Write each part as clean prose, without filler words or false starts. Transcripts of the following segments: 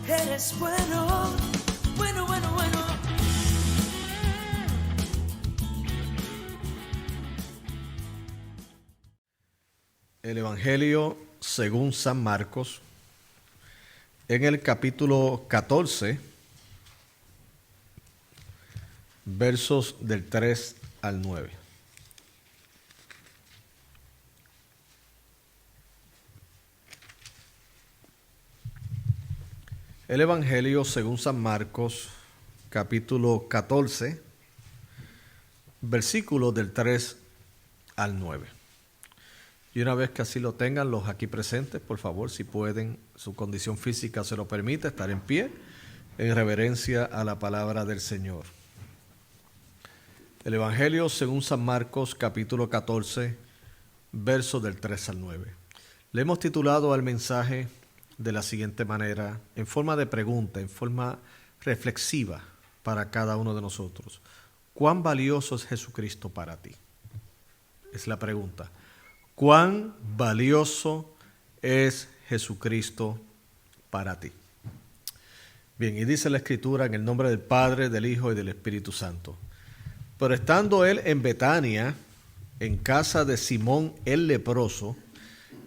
eres bueno, bueno, bueno, bueno. El Evangelio según San Marcos, en el capítulo 14, versos del 3 al 9. El Evangelio según San Marcos, capítulo 14, versículos del 3 al 9. Y una vez que así lo tengan los aquí presentes, por favor, si pueden, su condición física se lo permite, estar en pie, en reverencia a la palabra del Señor. El Evangelio según San Marcos, capítulo 14, versos del 3 al 9. Le hemos titulado al mensaje de la siguiente manera, en forma de pregunta, en forma reflexiva para cada uno de nosotros. ¿Cuán valioso es Jesucristo para ti? Es la pregunta. ¿Cuán valioso es Jesucristo para ti? Bien, y dice la Escritura en el nombre del Padre, del Hijo y del Espíritu Santo. Pero estando él en Betania, en casa de Simón el leproso,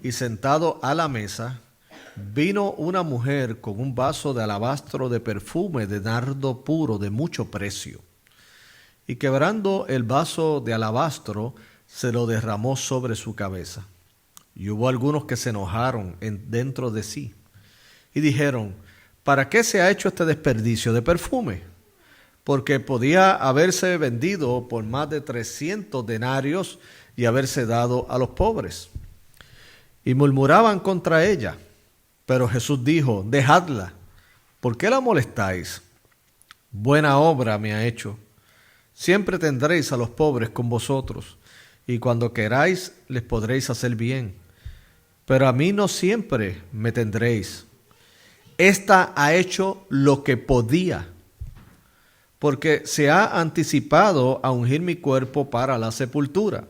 y sentado a la mesa, vino una mujer con un vaso de alabastro de perfume de nardo puro de mucho precio. Y quebrando el vaso de alabastro, se lo derramó sobre su cabeza. Y hubo algunos que se enojaron dentro de sí y dijeron: ¿para qué se ha hecho este desperdicio de perfume? Porque podía haberse vendido por más de 300 denarios y haberse dado a los pobres. Y murmuraban contra ella. Pero Jesús dijo: dejadla, ¿por qué la molestáis? Buena obra me ha hecho. Siempre tendréis a los pobres con vosotros, y cuando queráis les podréis hacer bien. Pero a mí no siempre me tendréis. Esta ha hecho lo que podía, porque se ha anticipado a ungir mi cuerpo para la sepultura.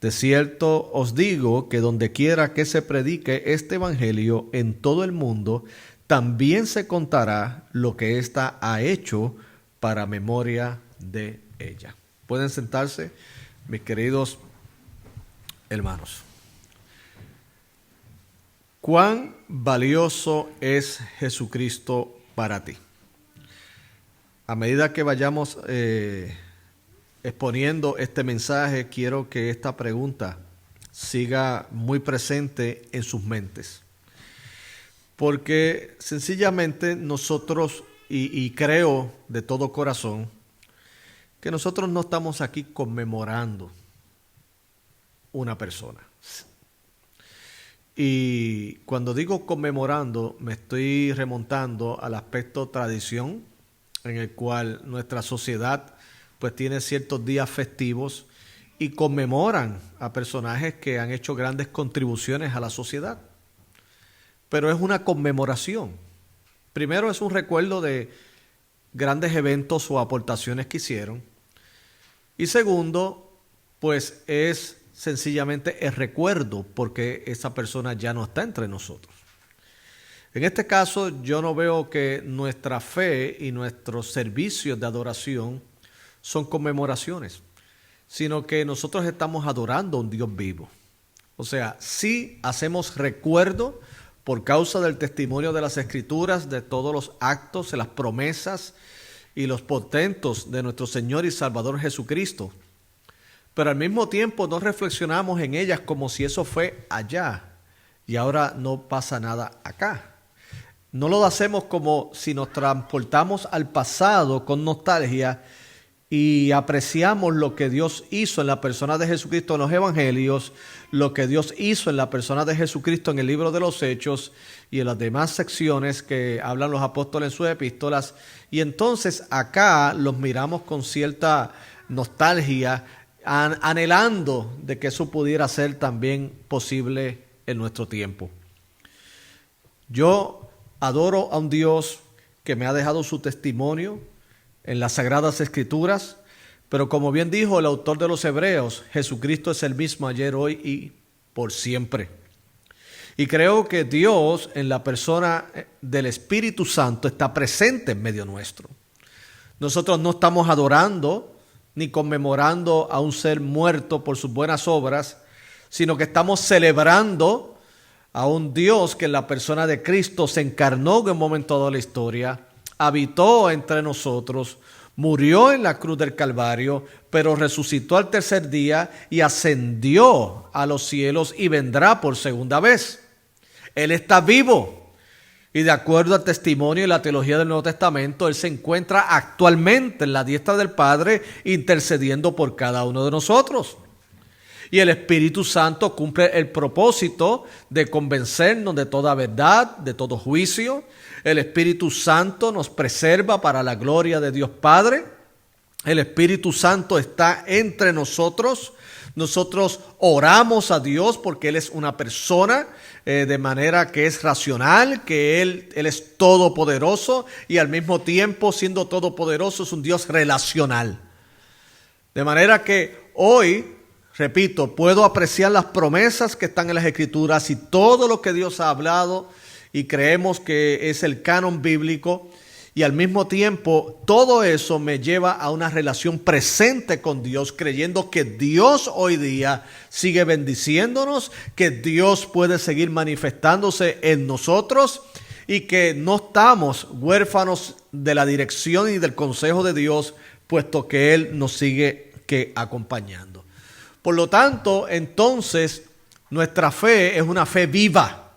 De cierto os digo que donde quiera que se predique este evangelio en todo el mundo, también se contará lo que ésta ha hecho para memoria de ella. Pueden sentarse, mis queridos hermanos. ¿Cuán valioso es Jesucristo para ti? A medida que vayamos exponiendo este mensaje, quiero que esta pregunta siga muy presente en sus mentes. Porque sencillamente nosotros, y creo de todo corazón, que nosotros no estamos aquí conmemorando una persona. Y cuando digo conmemorando, me estoy remontando al aspecto tradición, en el cual nuestra sociedad pues tiene ciertos días festivos y conmemoran a personajes que han hecho grandes contribuciones a la sociedad. Pero es una conmemoración. Primero es un recuerdo de grandes eventos o aportaciones que hicieron. Y segundo, pues es sencillamente el recuerdo, porque esa persona ya no está entre nosotros. En este caso, yo no veo que nuestra fe y nuestros servicios de adoración son conmemoraciones, sino que nosotros estamos adorando a un Dios vivo. O sea, sí hacemos recuerdo por causa del testimonio de las Escrituras, de todos los actos, de las promesas y los portentos de nuestro Señor y Salvador Jesucristo. Pero al mismo tiempo no reflexionamos en ellas como si eso fue allá y ahora no pasa nada acá. No lo hacemos como si nos transportamos al pasado con nostalgia y apreciamos lo que Dios hizo en la persona de Jesucristo en los evangelios, lo que Dios hizo en la persona de Jesucristo en el libro de los Hechos y en las demás secciones que hablan los apóstoles en sus epístolas. Y entonces acá los miramos con cierta nostalgia, anhelando de que eso pudiera ser también posible en nuestro tiempo. Yo adoro a un Dios que me ha dejado su testimonio en las Sagradas Escrituras, pero como bien dijo el autor de los Hebreos, Jesucristo es el mismo ayer, hoy y por siempre. Y creo que Dios, en la persona del Espíritu Santo, está presente en medio nuestro. Nosotros no estamos adorando ni conmemorando a un ser muerto por sus buenas obras, sino que estamos celebrando a un Dios que en la persona de Cristo se encarnó en un momento de la historia, habitó entre nosotros, murió en la cruz del Calvario, pero resucitó al tercer día y ascendió a los cielos y vendrá por segunda vez. Él está vivo y de acuerdo al testimonio y la teología del Nuevo Testamento, Él se encuentra actualmente en la diestra del Padre intercediendo por cada uno de nosotros. Y el Espíritu Santo cumple el propósito de convencernos de toda verdad, de todo juicio. El Espíritu Santo nos preserva para la gloria de Dios Padre. El Espíritu Santo está entre nosotros. Nosotros oramos a Dios porque Él es una persona, de manera que es racional, que Él es todopoderoso y al mismo tiempo, siendo todopoderoso, es un Dios relacional. De manera que hoy, repito, puedo apreciar las promesas que están en las Escrituras y todo lo que Dios ha hablado y creemos que es el canon bíblico, y al mismo tiempo todo eso me lleva a una relación presente con Dios, creyendo que Dios hoy día sigue bendiciéndonos, que Dios puede seguir manifestándose en nosotros y que no estamos huérfanos de la dirección y del consejo de Dios, puesto que Él nos sigue acompañando. Por lo tanto, entonces, nuestra fe es una fe viva,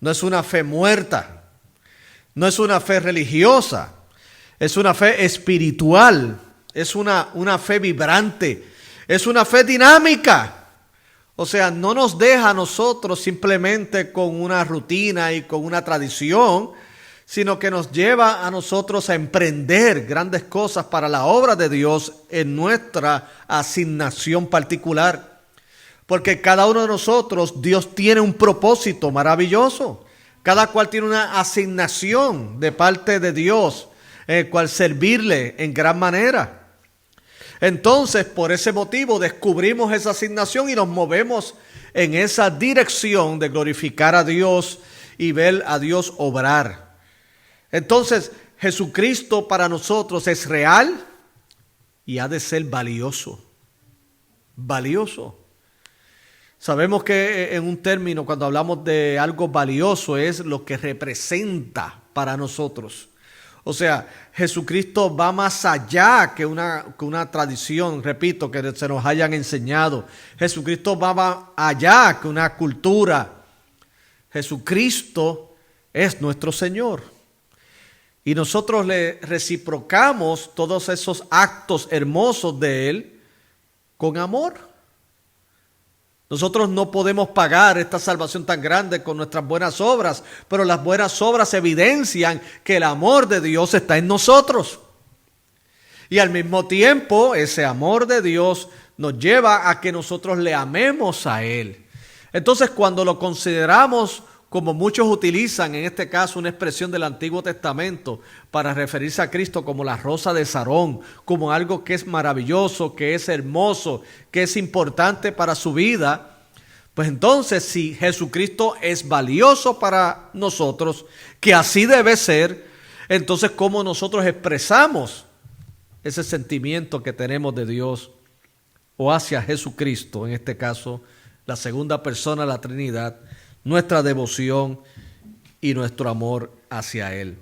no es una fe muerta. No es una fe religiosa, es una fe espiritual, es una fe vibrante, es una fe dinámica. O sea, no nos deja a nosotros simplemente con una rutina y con una tradición, sino que nos lleva a nosotros a emprender grandes cosas para la obra de Dios en nuestra asignación particular. Porque cada uno de nosotros, Dios tiene un propósito maravilloso. Cada cual tiene una asignación de parte de Dios, el cual servirle en gran manera. Entonces, por ese motivo, descubrimos esa asignación y nos movemos en esa dirección de glorificar a Dios y ver a Dios obrar. Entonces, Jesucristo para nosotros es real y ha de ser valioso. Valioso. Sabemos que en un término, cuando hablamos de algo valioso, es lo que representa para nosotros. O sea, Jesucristo va más allá que una tradición, repito, que se nos hayan enseñado. Jesucristo va más allá que una cultura. Jesucristo es nuestro Señor. Y nosotros le reciprocamos todos esos actos hermosos de Él con amor. Nosotros no podemos pagar esta salvación tan grande con nuestras buenas obras, pero las buenas obras evidencian que el amor de Dios está en nosotros. Y al mismo tiempo, ese amor de Dios nos lleva a que nosotros le amemos a Él. Entonces, cuando lo consideramos, como muchos utilizan, en este caso una expresión del Antiguo Testamento, para referirse a Cristo como la rosa de Sarón, como algo que es maravilloso, que es hermoso, que es importante para su vida, pues entonces si Jesucristo es valioso para nosotros, que así debe ser, entonces ¿cómo nosotros expresamos ese sentimiento que tenemos de Dios o hacia Jesucristo, en este caso la segunda persona de la Trinidad, nuestra devoción y nuestro amor hacia Él?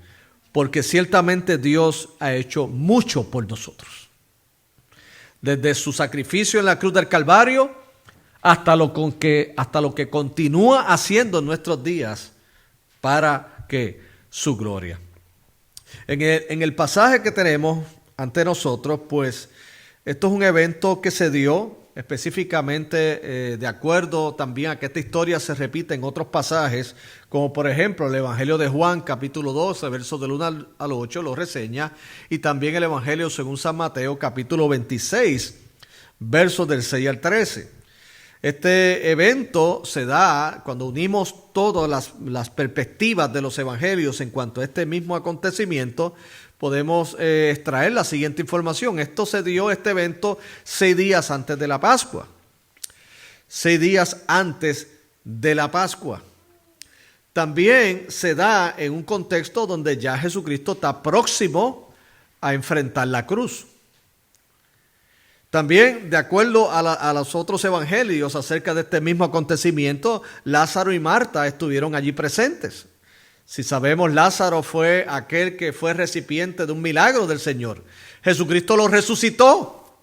Porque ciertamente Dios ha hecho mucho por nosotros. Desde su sacrificio en la cruz del Calvario hasta lo que continúa haciendo en nuestros días para que su gloria. En el pasaje que tenemos ante nosotros, pues esto es un evento que se dio específicamente de acuerdo también a que esta historia se repite en otros pasajes, como por ejemplo el Evangelio de Juan, capítulo 12, versos del 1 al 8, lo reseña, y también el Evangelio según San Mateo, capítulo 26, versos del 6 al 13. Este evento se da cuando unimos todas las perspectivas de los evangelios en cuanto a este mismo acontecimiento. Podemos extraer la siguiente información. Este evento 6 días antes de la Pascua. 6 días antes de la Pascua. También se da en un contexto donde ya Jesucristo está próximo a enfrentar la cruz. También, de acuerdo a los otros evangelios acerca de este mismo acontecimiento, Lázaro y Marta estuvieron allí presentes. Si sabemos, Lázaro fue aquel que fue recipiente de un milagro del Señor. Jesucristo lo resucitó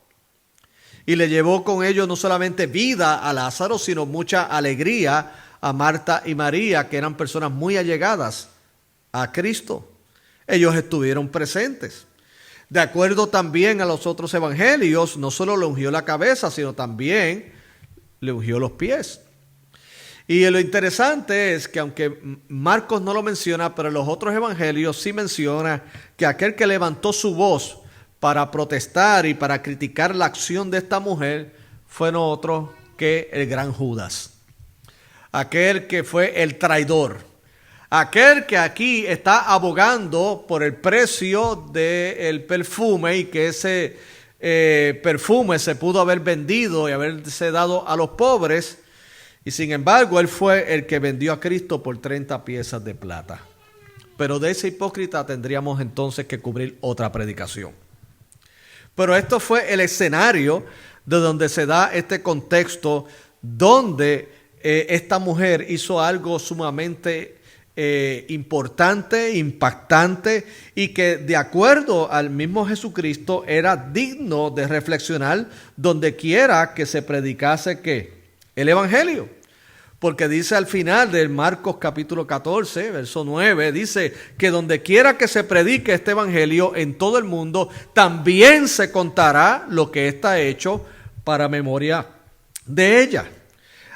y le llevó con ello no solamente vida a Lázaro, sino mucha alegría a Marta y María, que eran personas muy allegadas a Cristo. Ellos estuvieron presentes. De acuerdo también a los otros evangelios, no solo le ungió la cabeza, sino también le ungió los pies. Y lo interesante es que aunque Marcos no lo menciona, pero en los otros evangelios sí menciona que aquel que levantó su voz para protestar y para criticar la acción de esta mujer fue no otro que el gran Judas. Aquel que fue el traidor. Aquel que aquí está abogando por el precio del perfume y que ese perfume se pudo haber vendido y haberse dado a los pobres. Y sin embargo, él fue el que vendió a Cristo por 30 piezas de plata. Pero de ese hipócrita tendríamos entonces que cubrir otra predicación. Pero esto fue el escenario de donde se da este contexto, donde esta mujer hizo algo sumamente importante, impactante, y que de acuerdo al mismo Jesucristo era digno de reflexionar donde quiera que se predicase ¿qué? El evangelio. Porque dice al final de Marcos capítulo 14, verso 9, dice que donde quiera que se predique este evangelio en todo el mundo, también se contará lo que está hecho para memoria de ella.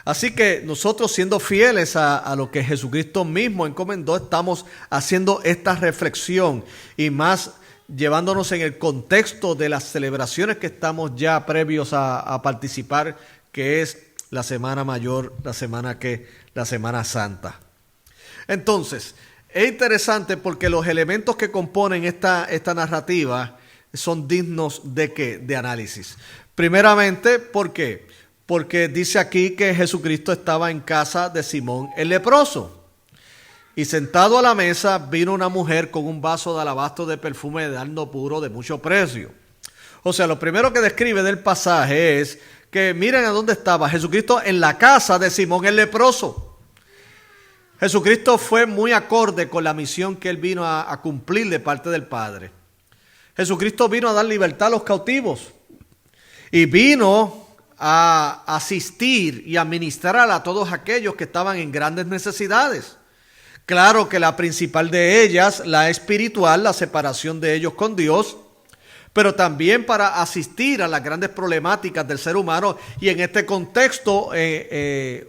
Así que nosotros, siendo fieles a lo que Jesucristo mismo encomendó, estamos haciendo esta reflexión y más llevándonos en el contexto de las celebraciones que estamos ya previos a participar, que es la Semana Mayor, la Semana Santa. Entonces, es interesante porque los elementos que componen esta narrativa son dignos de ¿qué? De análisis. Primeramente, ¿por qué? Porque dice aquí que Jesucristo estaba en casa de Simón el leproso. Y sentado a la mesa vino una mujer con un vaso de alabastro de perfume de nardo puro de mucho precio. O sea, lo primero que describe del pasaje es que miren a dónde estaba Jesucristo, en la casa de Simón el leproso. Jesucristo fue muy acorde con la misión que él vino a cumplir de parte del Padre. Jesucristo vino a dar libertad a los cautivos y vino a asistir y a ministrar a todos aquellos que estaban en grandes necesidades. Claro que la principal de ellas, la espiritual, la separación de ellos con Dios, pero también para asistir a las grandes problemáticas del ser humano y en este contexto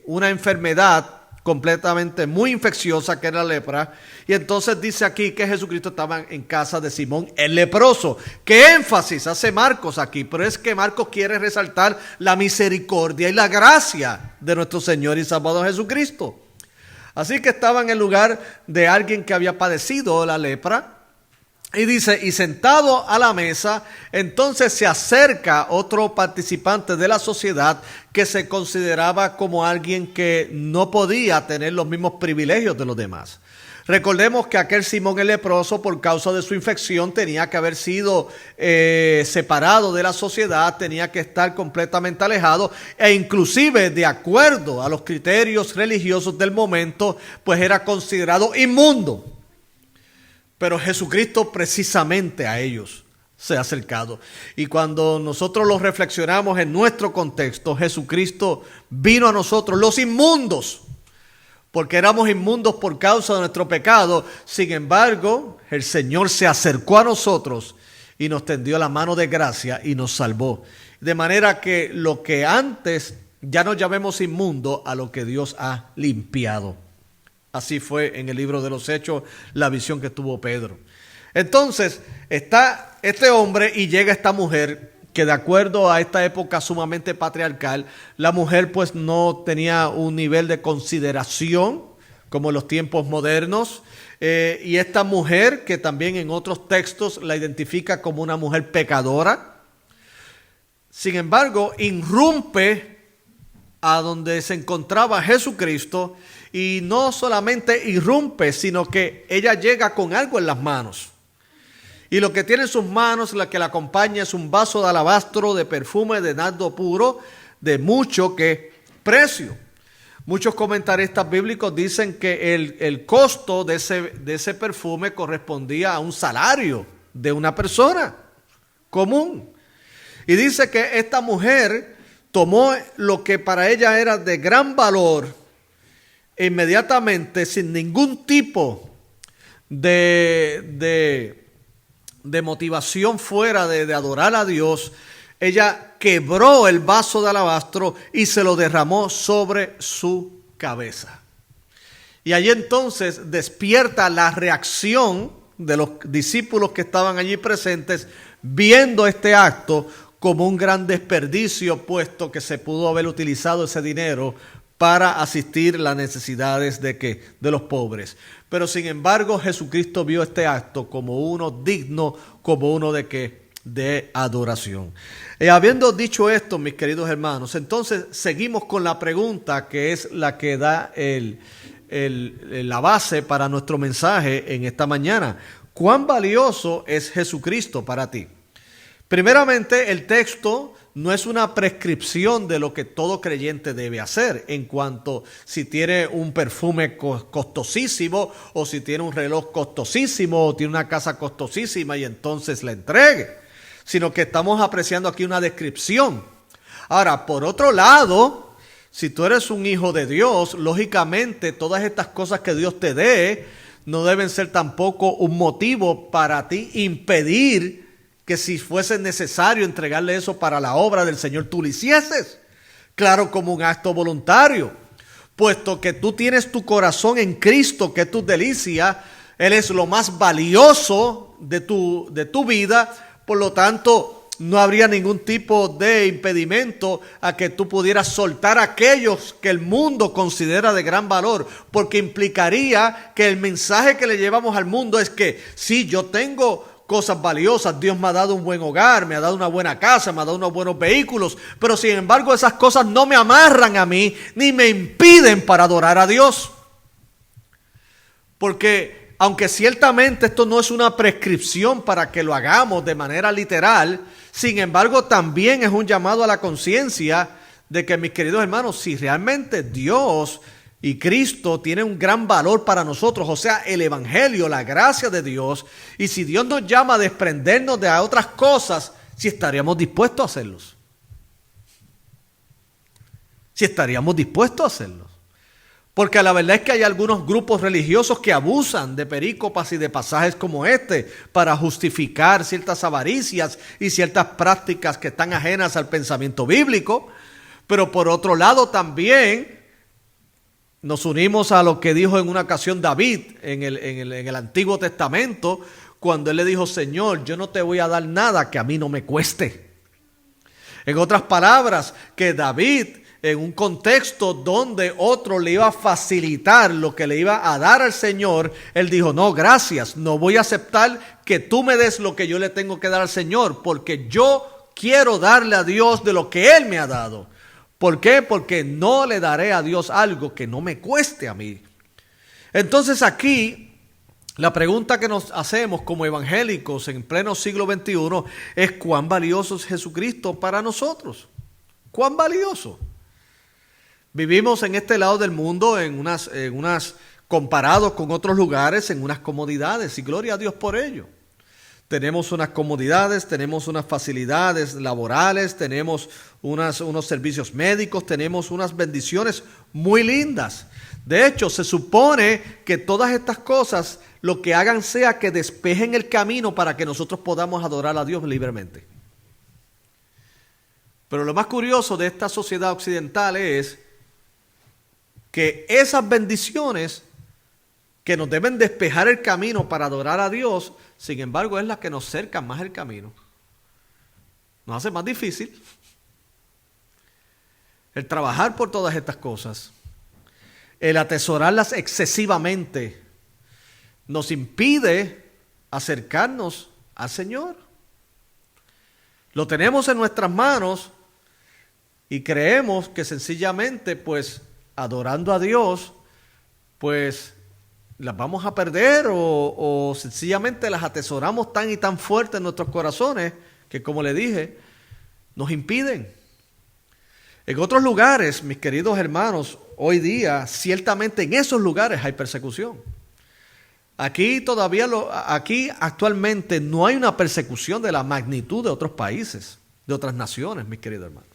una enfermedad completamente muy infecciosa que era la lepra. Y entonces dice aquí que Jesucristo estaba en casa de Simón el leproso. ¿Qué énfasis hace Marcos aquí? Pero es que Marcos quiere resaltar la misericordia y la gracia de nuestro Señor y Salvador Jesucristo. Así que estaba en el lugar de alguien que había padecido la lepra. Y dice, y sentado a la mesa, entonces se acerca otro participante de la sociedad que se consideraba como alguien que no podía tener los mismos privilegios de los demás. Recordemos que aquel Simón el leproso, por causa de su infección, tenía que haber sido separado de la sociedad, tenía que estar completamente alejado e inclusive de acuerdo a los criterios religiosos del momento, pues era considerado inmundo. Pero Jesucristo precisamente a ellos se ha acercado. Y cuando nosotros lo reflexionamos en nuestro contexto, Jesucristo vino a nosotros, los inmundos, porque éramos inmundos por causa de nuestro pecado. Sin embargo, el Señor se acercó a nosotros y nos tendió la mano de gracia y nos salvó. De manera que lo que antes ya no llamemos inmundo, a lo que Dios ha limpiado. Así fue en el libro de los Hechos la visión que tuvo Pedro. Entonces está este hombre y llega esta mujer que, de acuerdo a esta época sumamente patriarcal, la mujer pues no tenía un nivel de consideración como en los tiempos modernos. Y esta mujer, que también en otros textos la identifica como una mujer pecadora, sin embargo irrumpe a donde se encontraba Jesucristo y no solamente irrumpe, sino que ella llega con algo en las manos. Y lo que tiene en sus manos, la que la acompaña, es un vaso de alabastro de perfume de nardo puro de mucho precio. Muchos comentaristas bíblicos dicen que el costo de ese perfume correspondía a un salario de una persona común. Y dice que esta mujer tomó lo que para ella era de gran valor e inmediatamente, sin ningún tipo de motivación fuera de adorar a Dios, ella quebró el vaso de alabastro y se lo derramó sobre su cabeza. Y allí entonces despierta la reacción de los discípulos que estaban allí presentes, viendo este acto como un gran desperdicio, puesto que se pudo haber utilizado ese dinero para asistir las necesidades de los pobres. Pero sin embargo, Jesucristo vio este acto como uno digno, como uno de adoración. Habiendo dicho esto, mis queridos hermanos, entonces seguimos con la pregunta que es la que da la base para nuestro mensaje en esta mañana. ¿Cuán valioso es Jesucristo para ti? Primeramente, el texto no es una prescripción de lo que todo creyente debe hacer en cuanto si tiene un perfume costosísimo o si tiene un reloj costosísimo o tiene una casa costosísima y entonces la entregue, sino que estamos apreciando aquí una descripción. Ahora, por otro lado, si tú eres un hijo de Dios, lógicamente todas estas cosas que Dios te dé no deben ser tampoco un motivo para ti impedir que si fuese necesario entregarle eso para la obra del Señor, tú lo hicieses. Claro, como un acto voluntario. Puesto que tú tienes tu corazón en Cristo, que es tu delicia, Él es lo más valioso de tu vida. Por lo tanto, no habría ningún tipo de impedimento a que tú pudieras soltar aquellos que el mundo considera de gran valor. Porque implicaría que el mensaje que le llevamos al mundo es que sí, yo tengo cosas valiosas, Dios me ha dado un buen hogar, me ha dado una buena casa, me ha dado unos buenos vehículos, pero sin embargo esas cosas no me amarran a mí, ni me impiden para adorar a Dios. Porque aunque ciertamente esto no es una prescripción para que lo hagamos de manera literal, sin embargo también es un llamado a la conciencia de que, mis queridos hermanos, si realmente Dios y Cristo tiene un gran valor para nosotros, o sea, el Evangelio, la gracia de Dios, y si Dios nos llama a desprendernos de otras cosas, si estaríamos dispuestos a hacerlos. Si estaríamos dispuestos a hacerlos. Porque la verdad es que hay algunos grupos religiosos que abusan de perícopas y de pasajes como este para justificar ciertas avaricias y ciertas prácticas que están ajenas al pensamiento bíblico. Pero por otro lado también nos unimos a lo que dijo en una ocasión David en el Antiguo Testamento, cuando él le dijo: Señor, yo no te voy a dar nada que a mí no me cueste. En otras palabras, que David, en un contexto donde otro le iba a facilitar lo que le iba a dar al Señor, él dijo: no, gracias, no voy a aceptar que tú me des lo que yo le tengo que dar al Señor, porque yo quiero darle a Dios de lo que Él me ha dado. ¿Por qué? Porque no le daré a Dios algo que no me cueste a mí. Entonces aquí, la pregunta que nos hacemos como evangélicos en pleno siglo XXI es: ¿cuán valioso es Jesucristo para nosotros? ¿Cuán valioso? Vivimos en este lado del mundo en unas comparados con otros lugares, en unas comodidades, y gloria a Dios por ello. Tenemos unas comodidades, tenemos unas facilidades laborales, tenemos unos servicios médicos, tenemos unas bendiciones muy lindas. De hecho, se supone que todas estas cosas lo que hagan sea que despejen el camino para que nosotros podamos adorar a Dios libremente. Pero lo más curioso de esta sociedad occidental es que esas bendiciones que nos deben despejar el camino para adorar a Dios, sin embargo, es la que nos cercan más el camino. Nos hace más difícil el trabajar por todas estas cosas, el atesorarlas excesivamente, nos impide acercarnos al Señor. Lo tenemos en nuestras manos Y creemos que sencillamente, pues, adorando a Dios, pues, las vamos a perder o sencillamente las atesoramos tan y tan fuerte en nuestros corazones que, como le dije, nos impiden. En otros lugares, mis queridos hermanos, hoy día, ciertamente en esos lugares hay persecución. Aquí actualmente no hay una persecución de la magnitud de otros países, de otras naciones, mis queridos hermanos.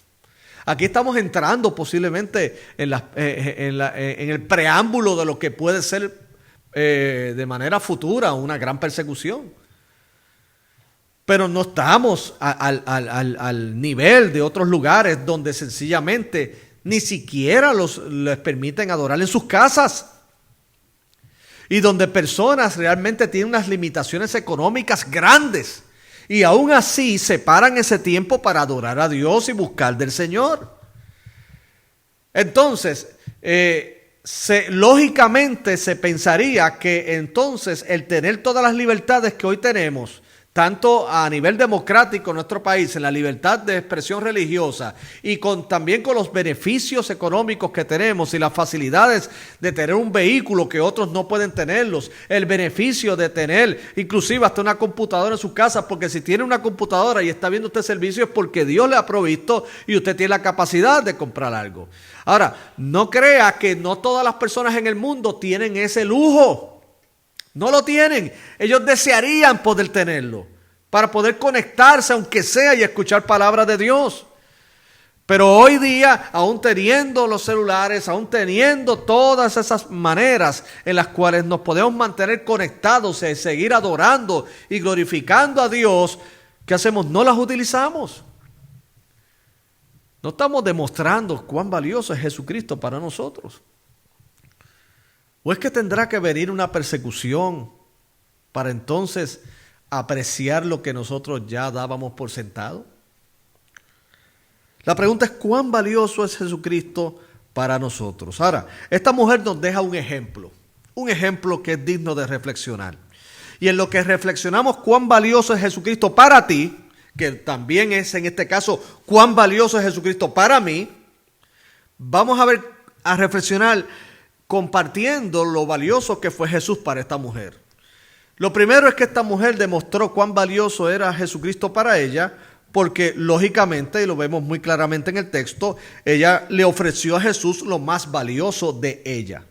Aquí estamos entrando posiblemente en el preámbulo de lo que puede ser de manera futura una gran persecución. Pero no estamos al nivel de otros lugares donde sencillamente ni siquiera les permiten adorar en sus casas. Y donde personas realmente tienen unas limitaciones económicas grandes. Y aún así separan ese tiempo para adorar a Dios y buscar del Señor. Entonces, lógicamente se pensaría que entonces el tener todas las libertades que hoy tenemos, tanto a nivel democrático en nuestro país, en la libertad de expresión religiosa y también con los beneficios económicos que tenemos y las facilidades de tener un vehículo que otros no pueden tenerlos, el beneficio de tener inclusive hasta una computadora en su casa, porque si tiene una computadora y está viendo usted servicio es porque Dios le ha provisto y usted tiene la capacidad de comprar algo. Ahora, no crea que no todas las personas en el mundo tienen ese lujo. No lo tienen. Ellos desearían poder tenerlo para poder conectarse, aunque sea, y escuchar palabras de Dios. Pero hoy día, aún teniendo los celulares, aún teniendo todas esas maneras en las cuales nos podemos mantener conectados y seguir adorando y glorificando a Dios, ¿qué hacemos? No las utilizamos. No estamos demostrando cuán valioso es Jesucristo para nosotros. ¿O es que tendrá que venir una persecución para entonces apreciar lo que nosotros ya dábamos por sentado? La pregunta es cuán valioso es Jesucristo para nosotros. Ahora, esta mujer nos deja un ejemplo que es digno de reflexionar. Y en lo que reflexionamos cuán valioso es Jesucristo para ti, que también es en este caso cuán valioso es Jesucristo para mí, vamos a reflexionar compartiendo lo valioso que fue Jesús para esta mujer. Lo primero es que esta mujer demostró cuán valioso era Jesucristo para ella, porque lógicamente, y lo vemos muy claramente en el texto, ella le ofreció a Jesús lo más valioso de ella.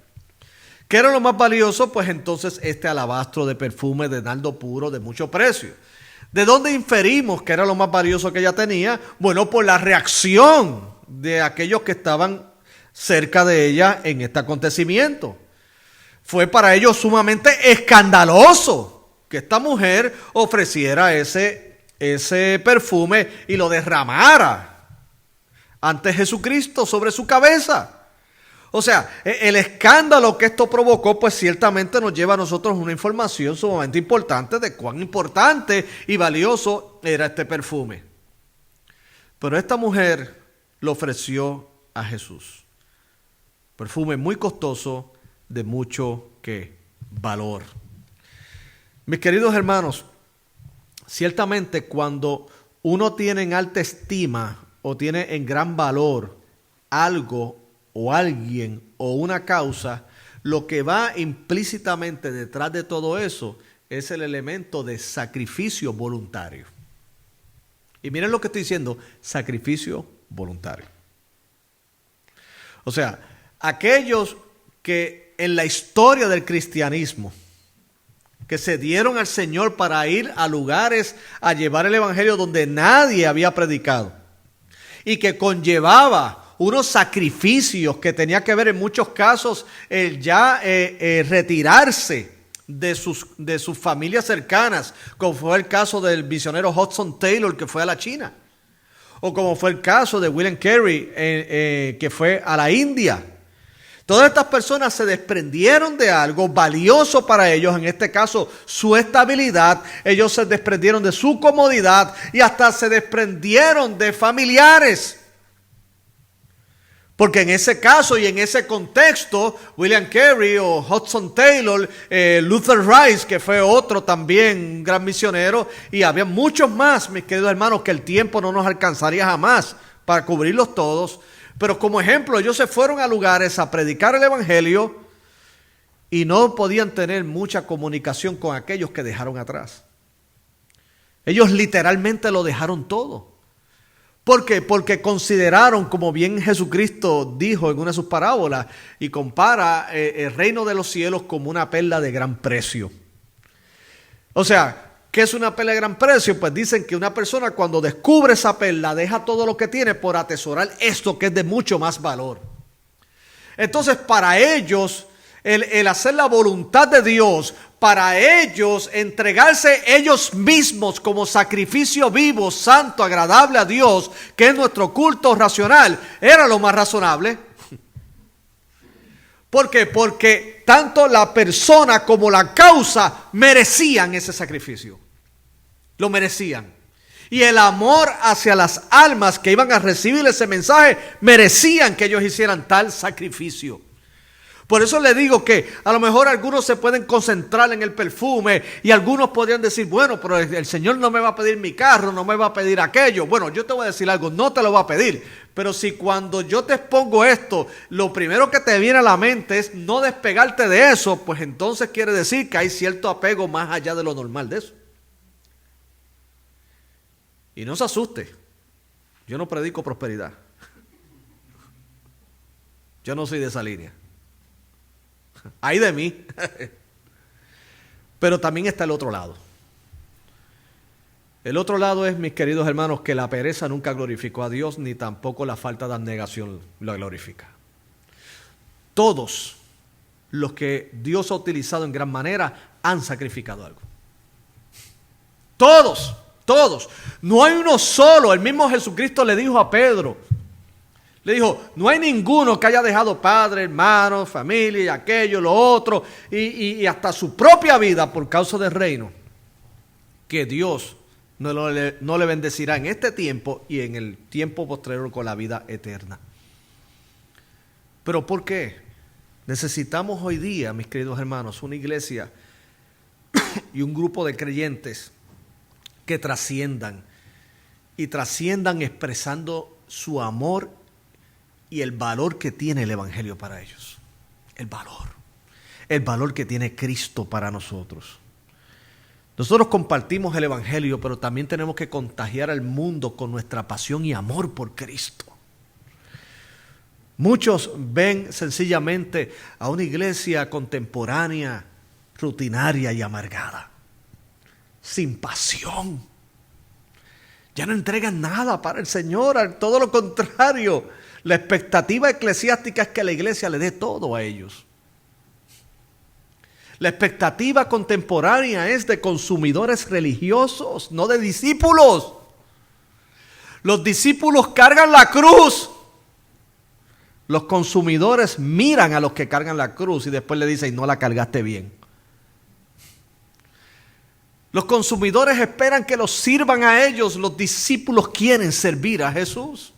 ¿Qué era lo más valioso? Pues entonces este alabastro de perfume de nardo puro de mucho precio. ¿De dónde inferimos que era lo más valioso que ella tenía? Bueno, por la reacción de aquellos que estaban cerca de ella en este acontecimiento. Fue para ellos sumamente escandaloso que esta mujer ofreciera ese perfume y lo derramara ante Jesucristo sobre su cabeza. O sea, el escándalo que esto provocó, pues ciertamente nos lleva a nosotros una información sumamente importante de cuán importante y valioso era este perfume. Pero esta mujer lo ofreció a Jesús. Perfume muy costoso, de mucho valor. Mis queridos hermanos, ciertamente cuando uno tiene en alta estima o tiene en gran valor algo o alguien o una causa, lo que va implícitamente detrás de todo eso es el elemento de sacrificio voluntario. Y miren lo que estoy diciendo, sacrificio voluntario. O sea, aquellos que en la historia del cristianismo, que se dieron al Señor para ir a lugares a llevar el evangelio donde nadie había predicado y que conllevaba unos sacrificios que tenía que ver en muchos casos el retirarse de sus familias cercanas, como fue el caso del misionero Hudson Taylor que fue a la China, o como fue el caso de William Carey que fue a la India. Todas estas personas se desprendieron de algo valioso para ellos, en este caso su estabilidad. Ellos se desprendieron de su comodidad y hasta se desprendieron de familiares. Porque en ese caso y en ese contexto, William Carey o Hudson Taylor, Luther Rice, que fue otro también un gran misionero, y había muchos más, mis queridos hermanos, que el tiempo no nos alcanzaría jamás para cubrirlos todos, pero como ejemplo ellos se fueron a lugares a predicar el evangelio y no podían tener mucha comunicación con aquellos que dejaron atrás. Ellos literalmente lo dejaron todo. ¿Por qué? Porque consideraron, como bien Jesucristo dijo en una de sus parábolas, y compara el reino de los cielos como una perla de gran precio. O sea, ¿qué es una perla de gran precio? Pues dicen que una persona cuando descubre esa perla deja todo lo que tiene por atesorar esto que es de mucho más valor. Entonces, para ellos, el hacer la voluntad de Dios, para ellos entregarse ellos mismos como sacrificio vivo, santo, agradable a Dios, que es nuestro culto racional, era lo más razonable. ¿Por qué? Porque tanto la persona como la causa merecían ese sacrificio. Lo merecían. Y el amor hacia las almas que iban a recibir ese mensaje merecían que ellos hicieran tal sacrificio. Por eso le digo que a lo mejor algunos se pueden concentrar en el perfume y algunos podrían decir, bueno, pero el Señor no me va a pedir mi carro, no me va a pedir aquello. Bueno, yo te voy a decir algo, no te lo va a pedir. Pero si cuando yo te expongo esto, lo primero que te viene a la mente es no despegarte de eso, pues entonces quiere decir que hay cierto apego más allá de lo normal de eso. Y no se asuste, yo no predico prosperidad. Yo no soy de esa línea. Ay de mí. Pero también está el otro lado. El otro lado es, mis queridos hermanos, que la pereza nunca glorificó a Dios, ni tampoco la falta de abnegación lo glorifica. Todos los que Dios ha utilizado en gran manera han sacrificado algo. Todos, todos. No hay uno solo. El mismo Jesucristo le dijo a Pedro, le dijo, no hay ninguno que haya dejado padre, hermano, familia y aquello, lo otro, y hasta su propia vida por causa del reino, que Dios no le bendecirá en este tiempo y en el tiempo posterior con la vida eterna. ¿Pero por qué? Necesitamos hoy día, mis queridos hermanos, una iglesia y un grupo de creyentes que trasciendan y trasciendan expresando su amor y el valor que tiene el evangelio para ellos. El valor que tiene Cristo para nosotros. Nosotros compartimos el evangelio, pero también tenemos que contagiar al mundo con nuestra pasión y amor por Cristo. Muchos ven sencillamente a una iglesia contemporánea, rutinaria y amargada, sin pasión. Ya no entregan nada para el Señor, todo lo contrario. La expectativa eclesiástica es que la iglesia le dé todo a ellos. La expectativa contemporánea es de consumidores religiosos, no de discípulos. Los discípulos cargan la cruz. Los consumidores miran a los que cargan la cruz y después le dicen, no la cargaste bien. Los consumidores esperan que los sirvan a ellos. Los discípulos quieren servir a Jesús.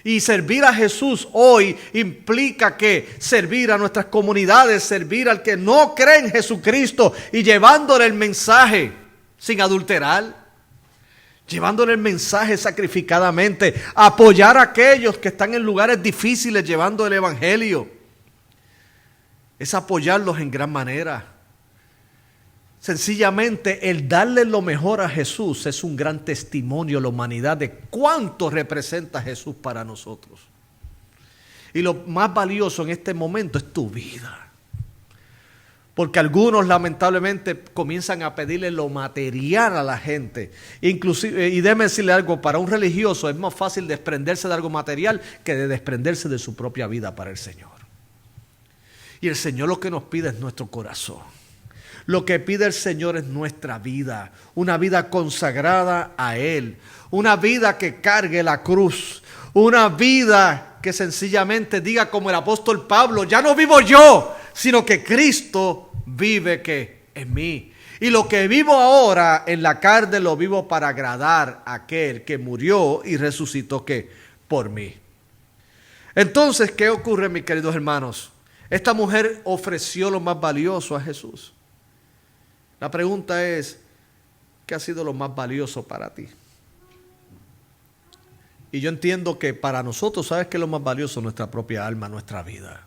Y servir a Jesús hoy implica que servir a nuestras comunidades, servir al que no cree en Jesucristo y llevándole el mensaje sin adulterar, llevándole el mensaje sacrificadamente, apoyar a aquellos que están en lugares difíciles llevando el evangelio. Es apoyarlos en gran manera. Sencillamente el darle lo mejor a Jesús es un gran testimonio a la humanidad de cuánto representa Jesús para nosotros. Y lo más valioso en este momento es tu vida. Porque algunos lamentablemente comienzan a pedirle lo material a la gente. Inclusive, y déjeme decirle algo, para un religioso es más fácil desprenderse de algo material que de desprenderse de su propia vida para el Señor. Y el Señor lo que nos pide es nuestro corazón. Lo que pide el Señor es nuestra vida, una vida consagrada a Él, una vida que cargue la cruz, una vida que sencillamente diga como el apóstol Pablo, ya no vivo yo, sino que Cristo vive ¿qué? En mí. Y lo que vivo ahora en la carne lo vivo para agradar a aquel que murió y resucitó ¿qué? Por mí. Entonces, ¿qué ocurre, mis queridos hermanos? Esta mujer ofreció lo más valioso a Jesús. La pregunta es, ¿qué ha sido lo más valioso para ti? Y yo entiendo que para nosotros, ¿sabes qué es lo más valioso? Nuestra propia alma, nuestra vida.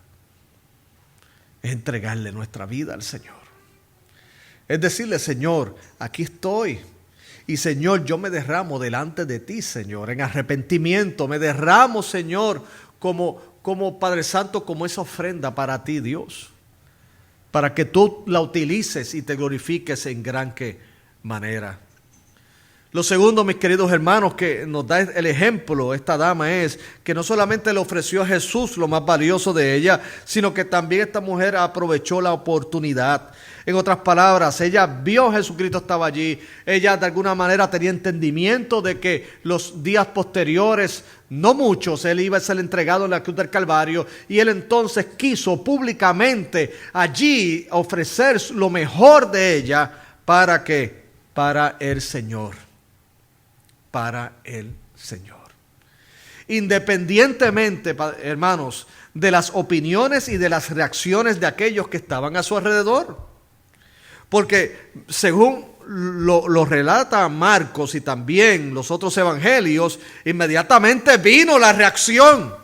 Es entregarle nuestra vida al Señor. Es decirle, Señor, aquí estoy. Y Señor, yo me derramo delante de ti, Señor, en arrepentimiento. Me derramo, Señor, como Padre Santo, como esa ofrenda para ti, Dios. Para que tú la utilices y te glorifiques en gran manera. Lo segundo, mis queridos hermanos, que nos da el ejemplo esta dama es que no solamente le ofreció a Jesús lo más valioso de ella, sino que también esta mujer aprovechó la oportunidad. En otras palabras, ella vio a Jesucristo estaba allí. Ella de alguna manera tenía entendimiento de que los días posteriores, no muchos, él iba a ser entregado en la cruz del Calvario. Y él entonces quiso públicamente allí ofrecer lo mejor de ella. ¿Para qué? Para el Señor. Para el Señor. Independientemente, hermanos, de las opiniones y de las reacciones de aquellos que estaban a su alrededor. Porque según lo relata Marcos y también los otros evangelios, inmediatamente vino la reacción.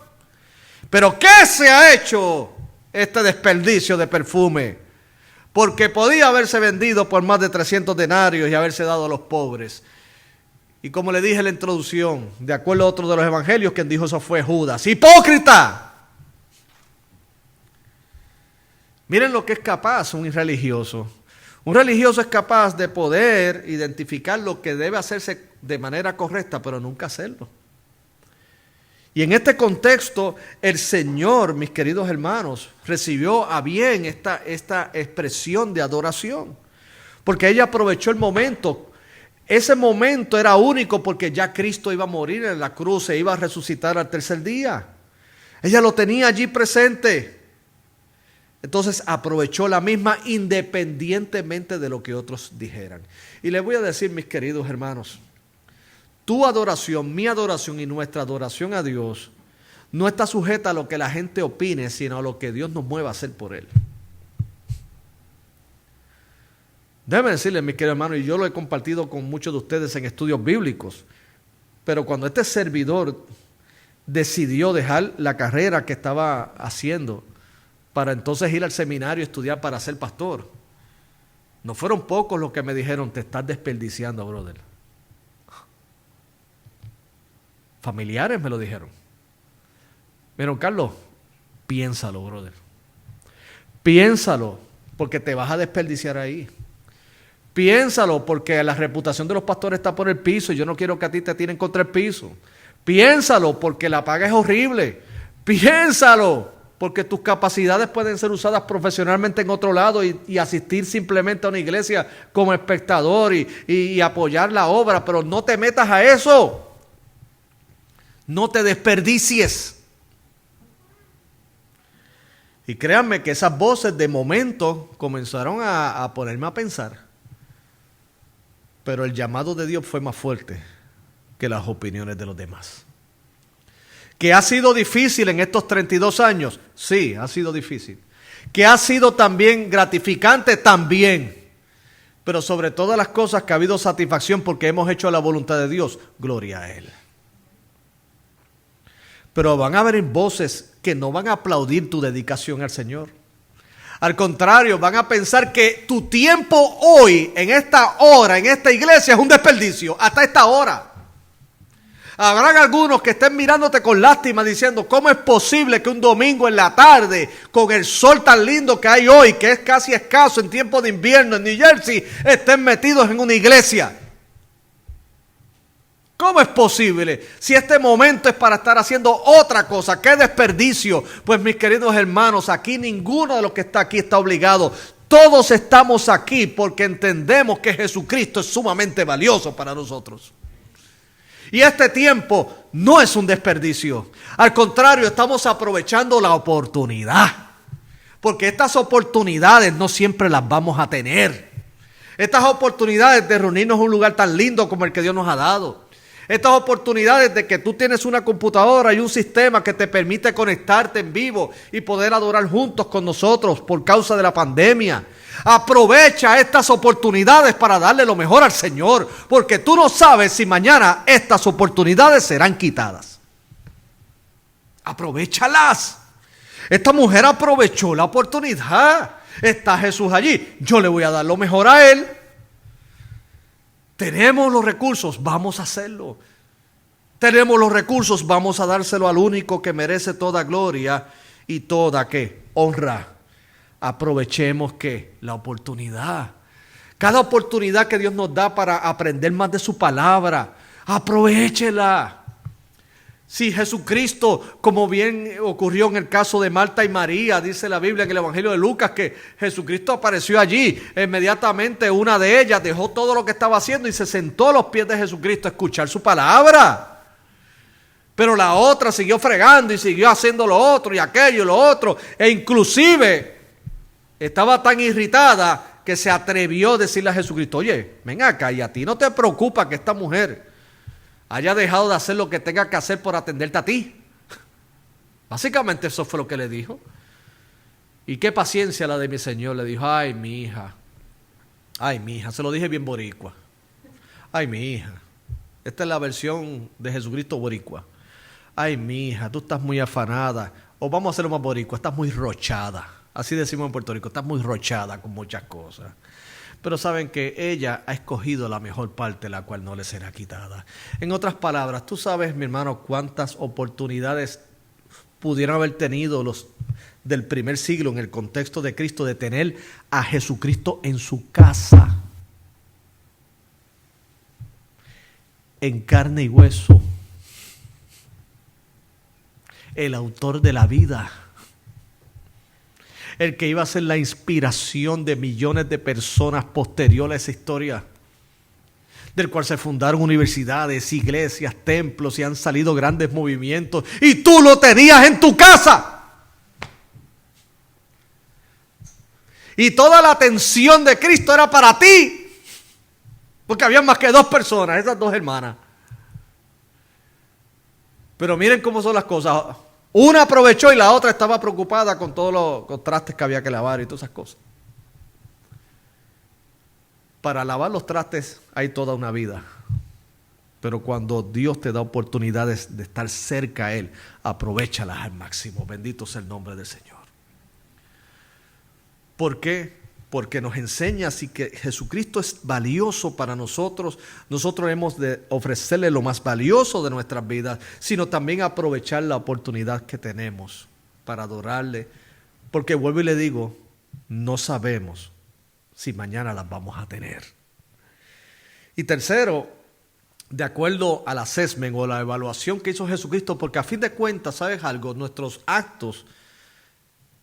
¿Pero qué se ha hecho este desperdicio de perfume? Porque podía haberse vendido por más de 300 denarios y haberse dado a los pobres. Y como le dije en la introducción, de acuerdo a otro de los evangelios, quien dijo eso fue Judas. ¡Hipócrita! Miren lo que es capaz un irreligioso. Un religioso es capaz de poder identificar lo que debe hacerse de manera correcta, pero nunca hacerlo. Y en este contexto, el Señor, mis queridos hermanos, recibió a bien esta expresión de adoración. Porque ella aprovechó el momento. Ese momento era único porque ya Cristo iba a morir en la cruz e iba a resucitar al tercer día. Ella lo tenía allí presente. Entonces aprovechó la misma independientemente de lo que otros dijeran. Y les voy a decir, mis queridos hermanos, tu adoración, mi adoración y nuestra adoración a Dios no está sujeta a lo que la gente opine, sino a lo que Dios nos mueva a hacer por Él. Déjenme decirles, mis queridos hermanos, y yo lo he compartido con muchos de ustedes en estudios bíblicos, pero cuando este servidor decidió dejar la carrera que estaba haciendo para entonces ir al seminario y estudiar para ser pastor, no fueron pocos los que me dijeron, te estás desperdiciando, brother. Familiares me lo dijeron. Pero Carlos, piénsalo, brother. Piénsalo, porque te vas a desperdiciar ahí. Piénsalo, porque la reputación de los pastores está por el piso y yo no quiero que a ti te tiren contra el piso. Piénsalo, porque la paga es horrible. Piénsalo, porque tus capacidades pueden ser usadas profesionalmente en otro lado y asistir simplemente a una iglesia como espectador y apoyar la obra, pero no te metas a eso. No te desperdicies. Y créanme que esas voces de momento comenzaron a ponerme a pensar. Pero el llamado de Dios fue más fuerte que las opiniones de los demás. ¿Que ha sido difícil en estos 32 años? Sí, ha sido difícil. ¿Que ha sido también gratificante? También. Pero sobre todas las cosas que ha habido satisfacción porque hemos hecho la voluntad de Dios. Gloria a Él. Pero van a haber voces que no van a aplaudir tu dedicación al Señor. Al contrario, van a pensar que tu tiempo hoy, en esta hora, en esta iglesia, es un desperdicio. Hasta esta hora. Habrán algunos que estén mirándote con lástima diciendo, ¿cómo es posible que un domingo en la tarde, con el sol tan lindo que hay hoy, que es casi escaso en tiempo de invierno en New Jersey, estén metidos en una iglesia? ¿Cómo es posible? Si este momento es para estar haciendo otra cosa, ¡qué desperdicio! Pues mis queridos hermanos, aquí ninguno de los que está aquí está obligado. Todos estamos aquí porque entendemos que Jesucristo es sumamente valioso para nosotros. Y este tiempo no es un desperdicio. Al contrario, estamos aprovechando la oportunidad. Porque estas oportunidades no siempre las vamos a tener. Estas oportunidades de reunirnos en un lugar tan lindo como el que Dios nos ha dado. Estas oportunidades de que tú tienes una computadora y un sistema que te permite conectarte en vivo y poder adorar juntos con nosotros por causa de la pandemia. Aprovecha estas oportunidades para darle lo mejor al Señor, porque tú no sabes si mañana estas oportunidades serán quitadas. Aprovéchalas. Esta mujer aprovechó la oportunidad. Está Jesús allí. Yo le voy a dar lo mejor a él. Tenemos los recursos, vamos a hacerlo. Tenemos los recursos, vamos a dárselo al único que merece toda gloria y toda ¿qué? Honra. Aprovechemos ¿qué? La oportunidad. Cada oportunidad que Dios nos da para aprender más de su palabra, aprovéchela. Si Jesucristo, como bien ocurrió en el caso de Marta y María, dice la Biblia en el Evangelio de Lucas que Jesucristo apareció allí. Inmediatamente una de ellas dejó todo lo que estaba haciendo y se sentó a los pies de Jesucristo a escuchar su palabra. Pero la otra siguió fregando y siguió haciendo lo otro y aquello y lo otro. E inclusive estaba tan irritada que se atrevió a decirle a Jesucristo, oye, ven acá, y a ti no te preocupa que esta mujer haya dejado de hacer lo que tenga que hacer por atenderte a ti. Básicamente eso fue lo que le dijo. Y qué paciencia la de mi Señor. Le dijo, ay mi hija, se lo dije bien boricua. Ay mi hija, esta es la versión de Jesucristo boricua. Ay mi hija, tú estás muy afanada. O vamos a hacerlo más boricua, estás muy rochada. Así decimos en Puerto Rico, estás muy rochada con muchas cosas. Pero saben que ella ha escogido la mejor parte, la cual no le será quitada. En otras palabras, tú sabes, mi hermano, cuántas oportunidades pudieron haber tenido los del primer siglo en el contexto de Cristo de tener a Jesucristo en su casa, en carne y hueso, el autor de la vida, el que iba a ser la inspiración de millones de personas posterior a esa historia, del cual se fundaron universidades, iglesias, templos y han salido grandes movimientos, y tú lo tenías en tu casa. Y toda la atención de Cristo era para ti, porque había más que dos personas, esas dos hermanas. Pero miren cómo son las cosas. Una aprovechó y la otra estaba preocupada con todos los trastes que había que lavar y todas esas cosas. Para lavar los trastes hay toda una vida. Pero cuando Dios te da oportunidades de estar cerca a Él, aprovéchalas al máximo. Bendito sea el nombre del Señor. ¿Por qué? Porque nos enseña así que Jesucristo es valioso para nosotros. Nosotros hemos de ofrecerle lo más valioso de nuestras vidas, sino también aprovechar la oportunidad que tenemos para adorarle. Porque vuelvo y le digo, no sabemos si mañana las vamos a tener. Y tercero, de acuerdo al assessment o la evaluación que hizo Jesucristo, porque a fin de cuentas, ¿sabes algo? Nuestros actos,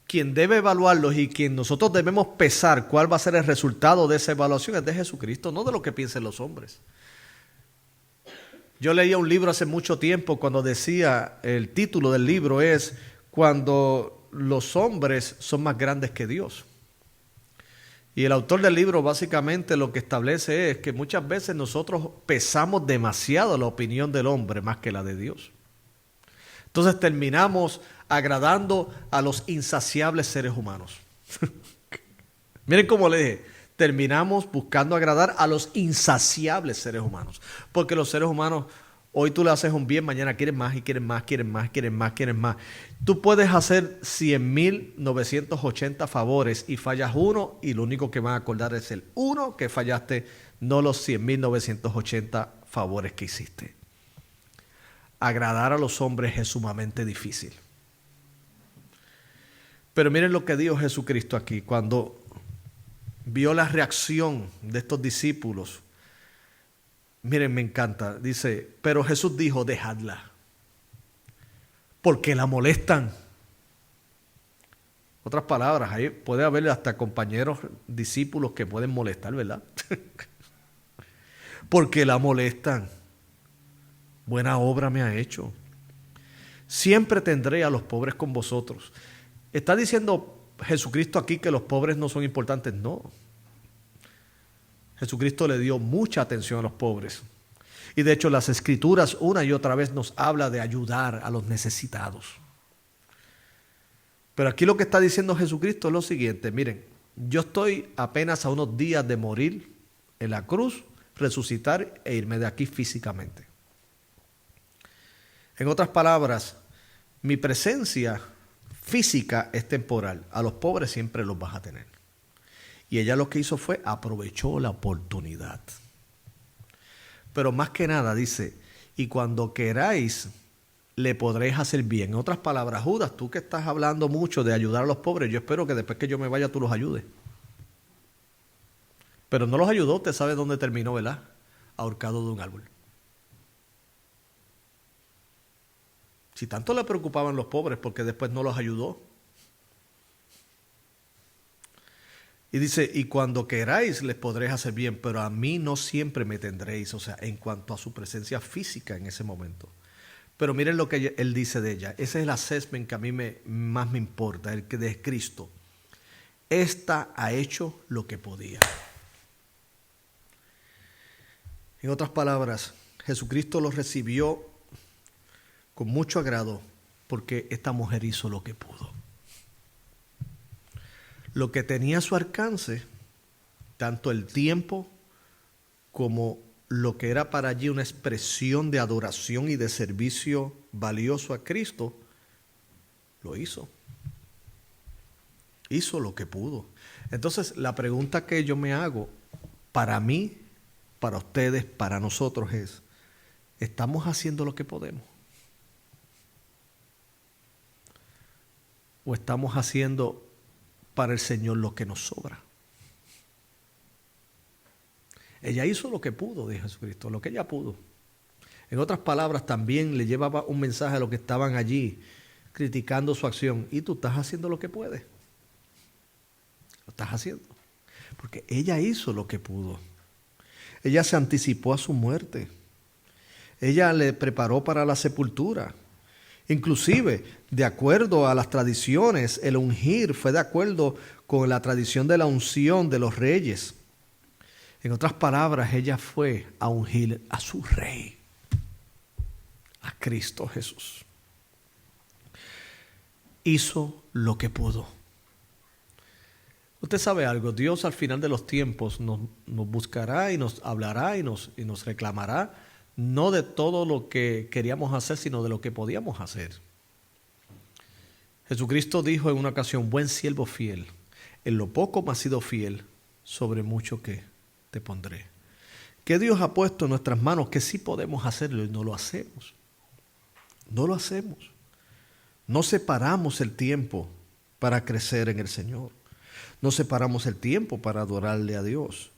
quien debe evaluarlos y quien nosotros debemos pesar cuál va a ser el resultado de esa evaluación es de Jesucristo, no de lo que piensen los hombres. Yo leía un libro hace mucho tiempo cuando decía, el título del libro es Cuando los hombres son más grandes que Dios. Y el autor del libro básicamente lo que establece es que muchas veces nosotros pesamos demasiado la opinión del hombre más que la de Dios. Entonces terminamos agradando a los insaciables seres humanos. Miren cómo le dije, terminamos buscando agradar a los insaciables seres humanos. Porque los seres humanos, hoy tú le haces un bien, mañana quieren más y quieren más, quieren más, quieren más, quieren más. Tú puedes hacer 100.980 favores y fallas uno y lo único que van a acordar es el uno que fallaste, no los 100.980 favores que hiciste. Agradar a los hombres es sumamente difícil. Pero miren lo que dijo Jesucristo aquí cuando vio la reacción de estos discípulos. Miren, me encanta. Dice, pero Jesús dijo, dejadla, porque la molestan. Otras palabras, ahí puede haber hasta compañeros, discípulos que pueden molestar, ¿verdad? Porque la molestan. Buena obra me ha hecho. Siempre tendré a los pobres con vosotros. ¿Está diciendo Jesucristo aquí que los pobres no son importantes? No. Jesucristo le dio mucha atención a los pobres. Y de hecho las Escrituras una y otra vez nos habla de ayudar a los necesitados. Pero aquí lo que está diciendo Jesucristo es lo siguiente. Miren, yo estoy apenas a unos días de morir en la cruz, resucitar e irme de aquí físicamente. En otras palabras, Mi presencia física es temporal. A los pobres siempre los vas a tener. Y ella lo que hizo fue aprovechó la oportunidad. Pero más que nada dice, y cuando queráis, le podréis hacer bien. En otras palabras, Judas, tú que estás hablando mucho de ayudar a los pobres, yo espero que después que yo me vaya tú los ayudes. Pero no los ayudó, usted sabe dónde terminó, ¿verdad? Ahorcado de un árbol. Si tanto le preocupaban los pobres, porque después no los ayudó. Y dice, y cuando queráis les podréis hacer bien, pero a mí no siempre me tendréis, o sea, en cuanto a su presencia física en ese momento. Pero miren lo que él dice de ella. Ese es el assessment que a mí más me importa, el que de Cristo. Esta ha hecho lo que podía. En otras palabras, Jesucristo lo recibió con mucho agrado porque esta mujer hizo lo que pudo. Lo que tenía a su alcance, tanto el tiempo como lo que era para allí una expresión de adoración y de servicio valioso a Cristo, lo hizo. Hizo lo que pudo. Entonces, la pregunta que yo me hago, para mí, para ustedes, para nosotros es, ¿estamos haciendo lo que podemos? ¿O estamos haciendo para el Señor lo que nos sobra? Ella hizo lo que pudo, dijo Jesucristo, lo que ella pudo. En otras palabras, también le llevaba un mensaje a los que estaban allí criticando su acción. Y tú estás haciendo lo que puedes. Lo estás haciendo. Porque ella hizo lo que pudo. Ella se anticipó a su muerte. Ella le preparó para la sepultura. Inclusive, de acuerdo a las tradiciones, el ungir fue de acuerdo con la tradición de la unción de los reyes. En otras palabras, ella fue a ungir a su rey, a Cristo Jesús. Hizo lo que pudo. Usted sabe algo, Dios al final de los tiempos nos buscará y nos hablará y nos reclamará, no de todo lo que queríamos hacer, sino de lo que podíamos hacer. Jesucristo dijo en una ocasión, buen siervo fiel, en lo poco me has sido fiel, sobre mucho que te pondré. Que Dios ha puesto en nuestras manos que sí podemos hacerlo y no lo hacemos. No lo hacemos. No separamos el tiempo para crecer en el Señor. No separamos el tiempo para adorarle a Dios.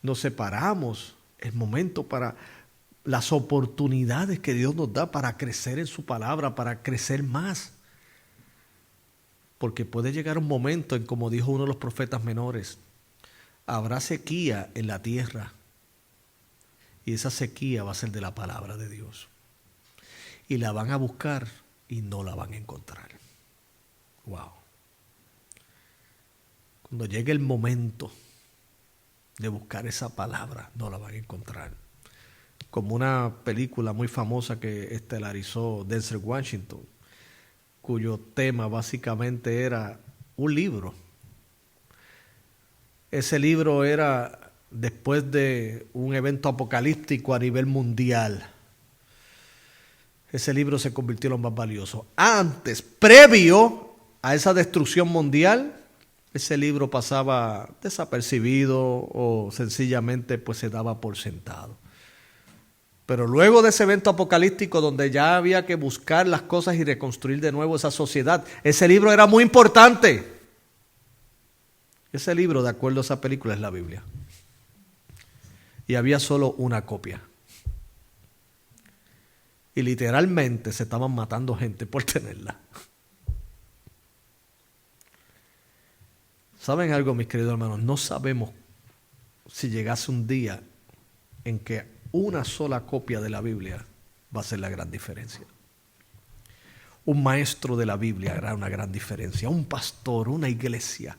No separamos el momento para las oportunidades que Dios nos da para crecer en su palabra, para crecer más. Porque puede llegar un momento en, como dijo uno de los profetas menores, habrá sequía en la tierra y esa sequía va a ser de la palabra de Dios. Y la van a buscar y no la van a encontrar. Wow. Cuando llegue el momento de buscar esa palabra, no la van a encontrar. Como una película muy famosa que estelarizó Denzel Washington, cuyo tema básicamente era un libro. Ese libro era después de un evento apocalíptico a nivel mundial. Ese libro se convirtió en lo más valioso. Antes, previo a esa destrucción mundial, ese libro pasaba desapercibido o sencillamente pues se daba por sentado. Pero luego de ese evento apocalíptico donde ya había que buscar las cosas y reconstruir de nuevo esa sociedad, ese libro era muy importante. Ese libro, de acuerdo a esa película, es la Biblia. Y había solo una copia. Y literalmente se estaban matando gente por tenerla. ¿Saben algo, mis queridos hermanos? No sabemos si llegase un día en que una sola copia de la Biblia va a ser la gran diferencia. Un maestro de la Biblia hará una gran diferencia. Un pastor, una iglesia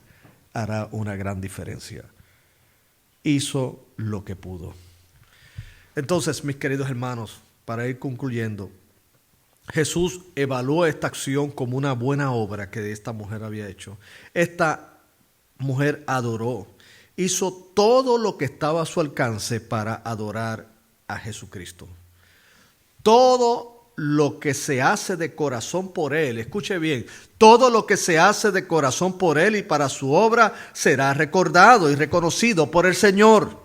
hará una gran diferencia. Hizo lo que pudo. Entonces, mis queridos hermanos, para ir concluyendo, Jesús evaluó esta acción como una buena obra que esta mujer había hecho. Esta mujer adoró, hizo todo lo que estaba a su alcance para adorar a Jesucristo. Todo lo que se hace de corazón por Él, escuche bien, todo lo que se hace de corazón por Él y para su obra será recordado y reconocido por el Señor.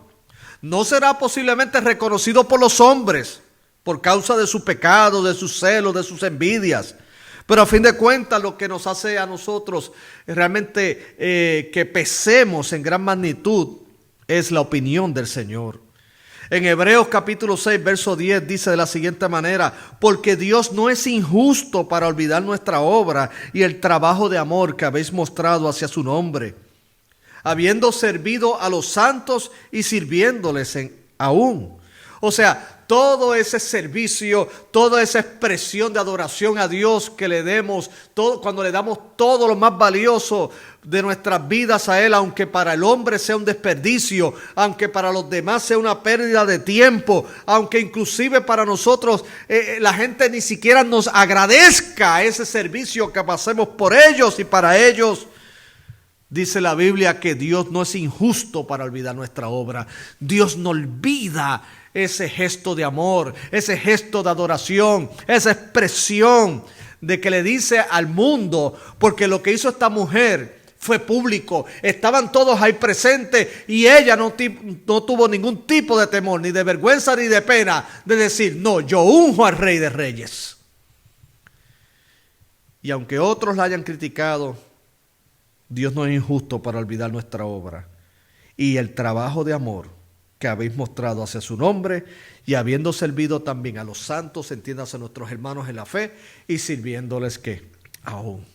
No será posiblemente reconocido por los hombres por causa de su pecado, de sus celos, de sus envidias. Pero a fin de cuentas lo que nos hace a nosotros realmente que pesemos en gran magnitud es la opinión del Señor. En Hebreos capítulo 6, verso 10 dice de la siguiente manera: porque Dios no es injusto para olvidar nuestra obra y el trabajo de amor que habéis mostrado hacia su nombre, habiendo servido a los santos y sirviéndoles aún. O sea, todo ese servicio, toda esa expresión de adoración a Dios que le demos, cuando le damos todo lo más valioso de nuestras vidas a Él, aunque para el hombre sea un desperdicio, aunque para los demás sea una pérdida de tiempo, aunque inclusive para nosotros la gente ni siquiera nos agradezca ese servicio que pasemos por ellos y para ellos. Dice la Biblia que Dios no es injusto para olvidar nuestra obra. Dios no olvida ese gesto de amor, ese gesto de adoración, esa expresión de que le dice al mundo, porque lo que hizo esta mujer fue público, estaban todos ahí presentes y ella no tuvo ningún tipo de temor, ni de vergüenza, ni de pena, de decir: no, yo unjo al Rey de Reyes. Y aunque otros la hayan criticado, Dios no es injusto para olvidar nuestra obra y el trabajo de amor que habéis mostrado hacia su nombre, y habiendo servido también a los santos, entiéndase, nuestros hermanos en la fe, y sirviéndoles ¿qué? Aún.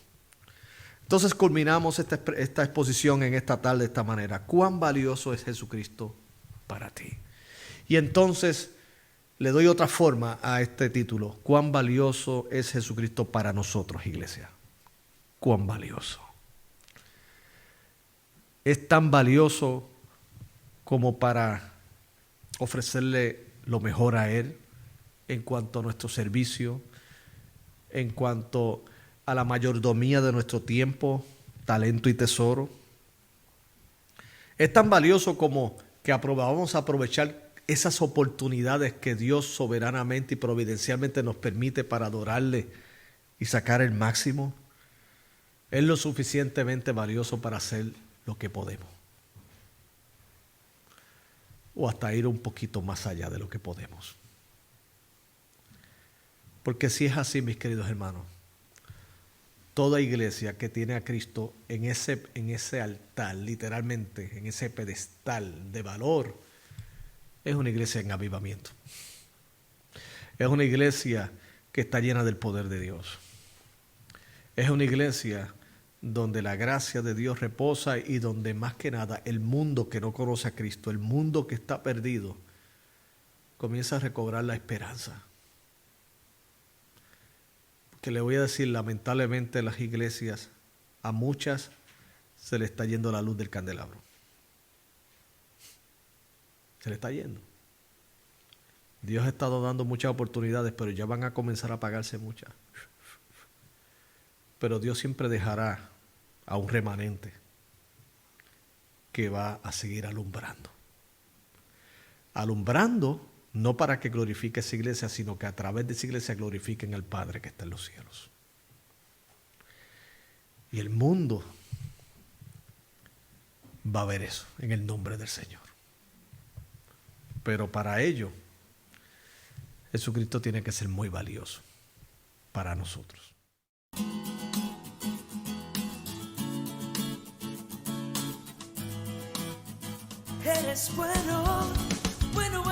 Entonces culminamos esta exposición en esta tarde de esta manera: ¿cuán valioso es Jesucristo para ti? Y entonces le doy otra forma a este título: ¿cuán valioso es Jesucristo para nosotros, iglesia? ¿Cuán valioso? Es tan valioso como para ofrecerle lo mejor a Él en cuanto a nuestro servicio, en cuanto a la mayordomía de nuestro tiempo, talento y tesoro. Es tan valioso como que vamos a aprovechar esas oportunidades que Dios soberanamente y providencialmente nos permite para adorarle y sacar el máximo. Es lo suficientemente valioso para hacer lo que podemos, o hasta ir un poquito más allá de lo que podemos. Porque si es así, mis queridos hermanos, toda iglesia que tiene a Cristo en ese altar, literalmente, en ese pedestal de valor, es una iglesia en avivamiento. Es una iglesia que está llena del poder de Dios. Es una iglesia donde la gracia de Dios reposa y donde más que nada el mundo que no conoce a Cristo, el mundo que está perdido, comienza a recobrar la esperanza. Que le voy a decir, lamentablemente las iglesias, a muchas se le está yendo la luz del candelabro. Se le está yendo. Dios ha estado dando muchas oportunidades, pero ya van a comenzar a apagarse muchas. Pero Dios siempre dejará a un remanente que va a seguir alumbrando. Alumbrando no para que glorifique esa iglesia, sino que a través de esa iglesia glorifiquen al Padre que está en los cielos. Y el mundo va a ver eso en el nombre del Señor. Pero para ello, Jesucristo tiene que ser muy valioso para nosotros. Eres bueno, bueno,